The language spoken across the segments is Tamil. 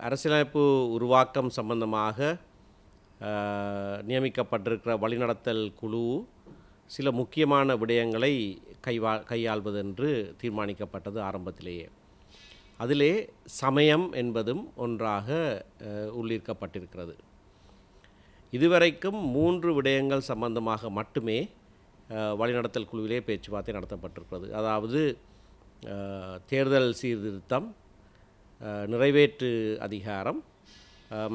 அரசியலமைப்பு உருவாக்கம் சம்பந்தமாக நியமிக்கப்பட்டிருக்கிற வழிநடத்தல் குழு சில முக்கியமான விடயங்களை கையாள்வதென்று தீர்மானிக்கப்பட்டது ஆரம்பத்திலேயே. அதிலே சமயம் என்பதும் ஒன்றாக உள்ளீர்க்கப்பட்டிருக்கிறது. இதுவரைக்கும் 3 விடயங்கள் சம்பந்தமாக மட்டுமே வழிநடத்தல் குழுவிலே பேச்சுவார்த்தை நடத்தப்பட்டிருக்கிறது. அதாவது தேர்தல் சீர்திருத்தம், நிறைவேற்று அதிகாரம்,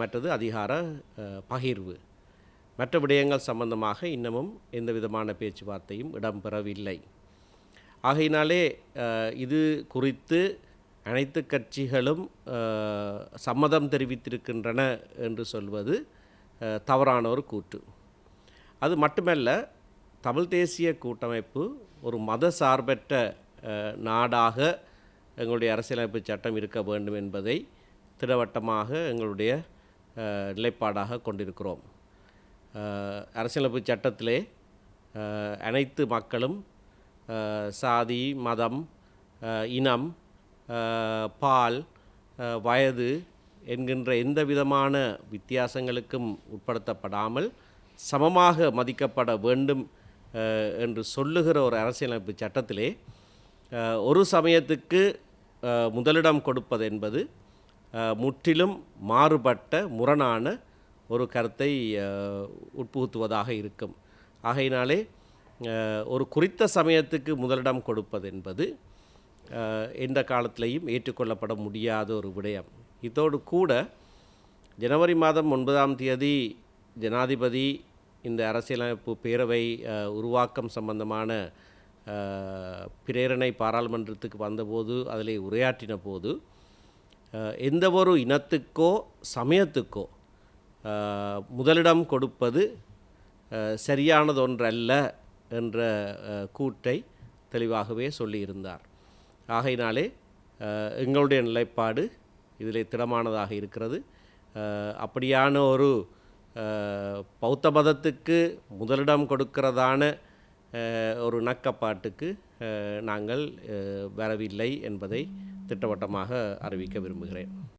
மற்றது அதிகார பகிர்வு. மற்ற விடயங்கள் சம்பந்தமாக இன்னமும் எந்த விதமான பேச்சுவார்த்தையும் இடம்பெறவில்லை. ஆகையினாலே இது குறித்து அனைத்து கட்சிகளும் சம்மதம் தெரிவித்திருக்கின்றன என்று சொல்வது தவறான ஒரு கூற்று. அது மட்டுமல்ல, தமிழ் தேசிய கூட்டமைப்பு ஒரு மத சார்பற்ற நாடாக எங்களுடைய அரசியலமைப்பு சட்டம் இருக்க வேண்டும் என்பதை திட்டவட்டமாக எங்களுடைய நிலைப்பாடாக கொண்டிருக்கிறோம். அரசியலமைப்பு சட்டத்திலே அனைத்து மக்களும் சாதி, மதம், இனம், பால், வயது என்கின்ற எந்த விதமான வித்தியாசங்களுக்கும் உட்படுத்தப்படாமல் சமமாக மதிக்கப்பட வேண்டும் என்று சொல்லுகிற ஒரு அரசியலமைப்பு சட்டத்திலே ஒரு சமயத்துக்கு முதலிடம் கொடுப்பது என்பது முற்றிலும் மாறுபட்ட முரணான ஒரு கருத்தை உட்புகுத்துவதாக இருக்கும். ஆகையினாலே ஒரு குறித்த சமயத்துக்கு முதலிடம் கொடுப்பது என்பது எந்த காலத்திலையும் ஏற்றுக்கொள்ளப்பட முடியாத ஒரு விடயம். இதோடு கூட ஜனவரி மாதம் 9ஆம் தேதி ஜனாதிபதி இந்த அரசியலமைப்பு பேரவை உருவாக்கம் சம்பந்தமான பிரேரணை பாராளுமன்றத்துக்கு வந்தபோது அதிலே உரையாற்றின போது எந்த ஒரு இனத்துக்கோ சமயத்துக்கோ முதலிடம் கொடுப்பது சரியானதொன்றல்ல என்ற கூற்றை தெளிவாகவே சொல்லியிருந்தார். ஆகையினாலே எங்களுடைய நிலைப்பாடு இதிலே திடமானதாக இருக்கிறது. அப்படியான ஒரு பௌத்த மதத்துக்கு முதலிடம் கொடுக்கிறதான ஒரு இணக்கப்பாட்டுக்கு நாங்கள் வரவில்லை என்பதை திட்டவட்டமாக அறிவிக்க விரும்புகிறேன்.